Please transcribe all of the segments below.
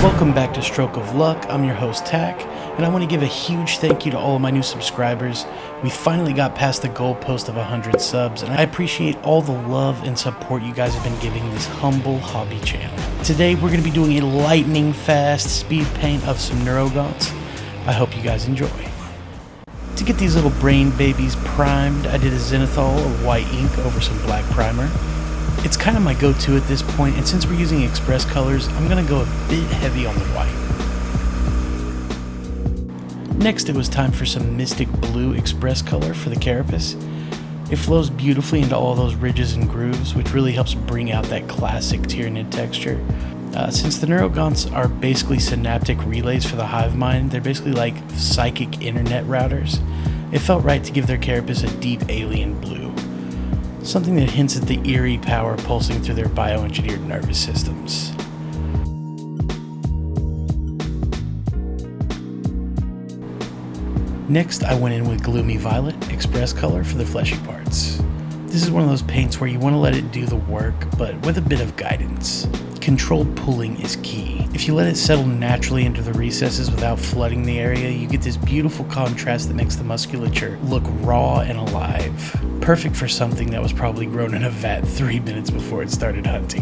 Welcome back to Stroke of Luck. I'm your host, Tack, and I want to give a huge thank you to all of my new subscribers. We finally got past the goalpost of 100 subs, and I appreciate all the love and support you guys have been giving this humble hobby channel. Today, we're going to be doing a lightning fast speed paint of some Neurogaunts. I hope you guys enjoy. To get these little brain babies primed, I did a zenithal of white ink over some black primer. It's kind of my go-to at this point, and since we're using express colors, I'm going to go a bit heavy on the white. Next, it was time for some Mystic Blue express color for the carapace. It flows beautifully into all those ridges and grooves, which really helps bring out that classic Tyranid texture. Since the Neurogaunts are basically synaptic relays for the Hive Mind, they're basically like psychic internet routers, it felt right to give their carapace a deep alien blue. Something that hints at the eerie power pulsing through their bioengineered nervous systems. Next, I went in with Gloomy Violet express color for the fleshy parts. This is one of those paints where you want to let it do the work, but with a bit of guidance. Controlled pulling is key. If you let it settle naturally into the recesses without flooding the area, you get this beautiful contrast that makes the musculature look raw and alive. Perfect for something that was probably grown in a vat 3 minutes before it started hunting.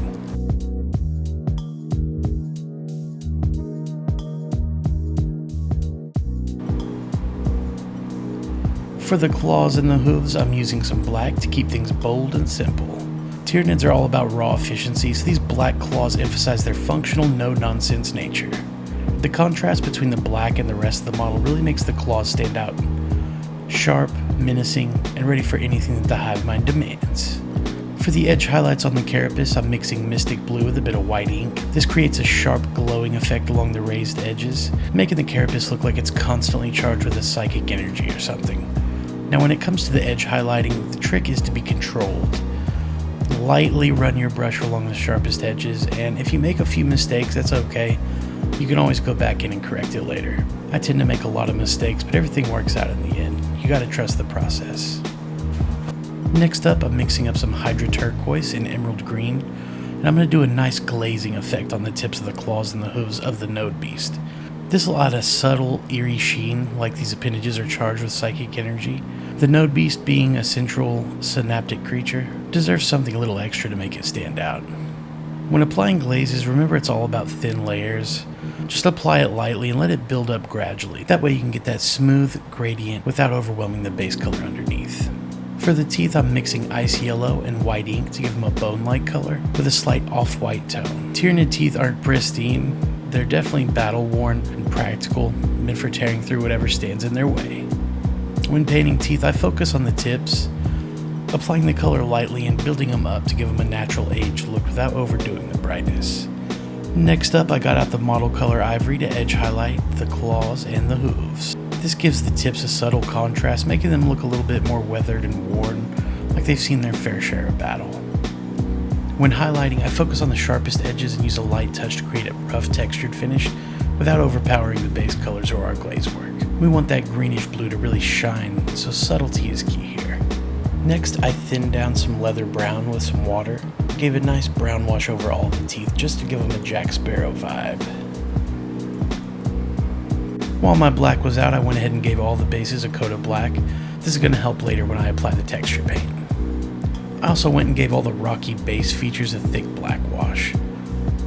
For the claws and the hooves, I'm using some black to keep things bold and simple. Tyranids are all about raw efficiency, so these black claws emphasize their functional, no-nonsense nature. The contrast between the black and the rest of the model really makes the claws stand out. Sharp, menacing, and ready for anything that the Hive Mind demands. For the edge highlights on the carapace, I'm mixing Mystic Blue with a bit of white ink. This creates a sharp, glowing effect along the raised edges, making the carapace look like it's constantly charged with a psychic energy or something. Now when it comes to the edge highlighting, the trick is to be controlled. Lightly run your brush along the sharpest edges, and if you make a few mistakes, that's okay. You can always go back in and correct it later. I tend to make a lot of mistakes, but everything works out in the end. You gotta trust the process. Next up, I'm mixing up some Hydra Turquoise and Emerald Green, and I'm gonna do a nice glazing effect on the tips of the claws and the hooves of the Node Beast. This will add a subtle, eerie sheen, like these appendages are charged with psychic energy. The Node Beast, being a central synaptic creature, deserves something a little extra to make it stand out. When applying glazes, remember it's all about thin layers. Just apply it lightly and let it build up gradually. That way you can get that smooth gradient without overwhelming the base color underneath. For the teeth, I'm mixing ice yellow and white ink to give them a bone-like color with a slight off-white tone. Tyranid teeth aren't pristine. They're definitely battle-worn and practical, meant for tearing through whatever stands in their way. When painting teeth, I focus on the tips, applying the color lightly and building them up to give them a natural age look without overdoing the brightness. Next up, I got out the model color ivory to edge highlight the claws and the hooves. This gives the tips a subtle contrast, making them look a little bit more weathered and worn, like they've seen their fair share of battle. When highlighting, I focus on the sharpest edges and use a light touch to create a rough textured finish without overpowering the base colors or our glaze work. We want that greenish blue to really shine, so subtlety is key here. Next, I thinned down some leather brown with some water. Gave a nice brown wash over all the teeth just to give them a Jack Sparrow vibe. While my black was out, I went ahead and gave all the bases a coat of black. This is going to help later when I apply the texture paint. I also went and gave all the rocky base features a thick black wash.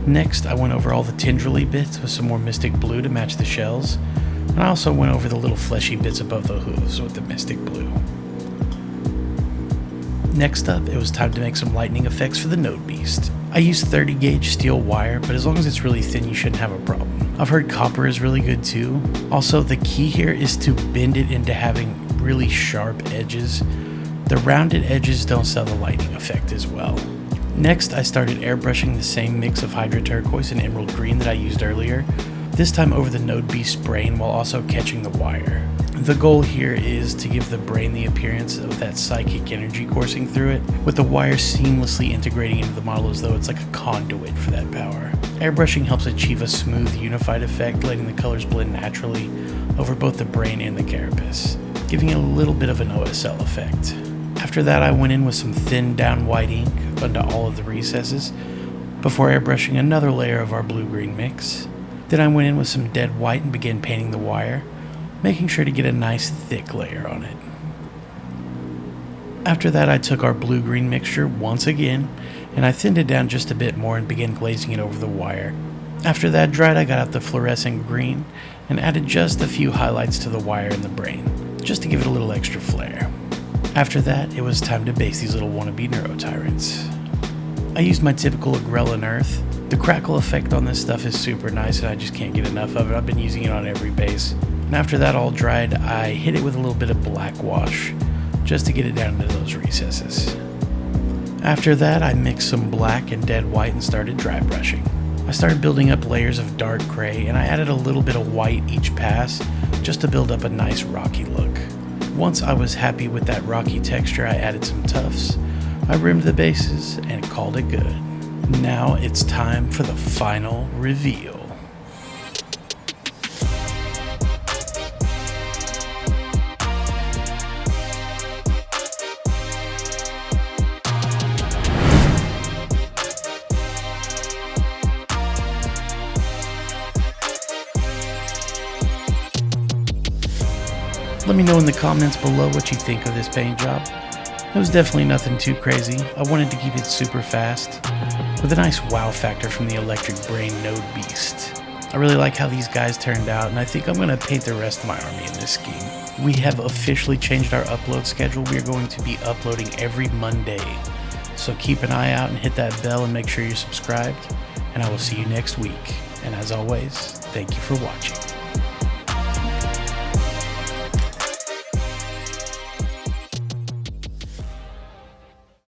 Next, I went over all the tendrily bits with some more Mystic Blue to match the shells, and I also went over the little fleshy bits above the hooves with the Mystic Blue. Next up, it was time to make some lightning effects for the Node Beast. I used 30 gauge steel wire, but as long as it's really thin, you shouldn't have a problem. I've heard copper is really good too. Also, the key here is to bend it into having really sharp edges. The rounded edges don't sell the lightning effect as well. Next, I started airbrushing the same mix of Hydra Turquoise and Emerald Green that I used earlier, this time over the Node Beast brain while also catching the wire. The goal here is to give the brain the appearance of that psychic energy coursing through it, with the wire seamlessly integrating into the model as though it's like a conduit for that power. Airbrushing helps achieve a smooth, unified effect, letting the colors blend naturally over both the brain and the carapace, giving it a little bit of an OSL effect. After that, I went in with some thinned down white ink onto all of the recesses before airbrushing another layer of our blue-green mix. Then I went in with some dead white and began painting the wire, making sure to get a nice thick layer on it. After that, I took our blue-green mixture once again, and I thinned it down just a bit more and began glazing it over the wire. After that dried, I got out the fluorescent green and added just a few highlights to the wire and the brain, just to give it a little extra flair. After that, it was time to base these little wannabe neurotyrants. I used my typical Agrellan earth. The crackle effect on this stuff is super nice and I just can't get enough of it. I've been using it on every base. And after that all dried, I hit it with a little bit of black wash, just to get it down into those recesses. After that, I mixed some black and dead white and started dry brushing. I started building up layers of dark gray and I added a little bit of white each pass, just to build up a nice rocky look. Once I was happy with that rocky texture, I added some tufts. I rimmed the bases and called it good. Now it's time for the final reveal. Let me know in the comments below what you think of this paint job. It was definitely nothing too crazy. I wanted to keep it super fast, with a nice wow factor from the electric brain node beast. I really like how these guys turned out, and I think I'm going to paint the rest of my army in this scheme. We have officially changed our upload schedule. We are going to be uploading every Monday. So keep an eye out and hit that bell and make sure you're subscribed. And I will see you next week. And as always, thank you for watching.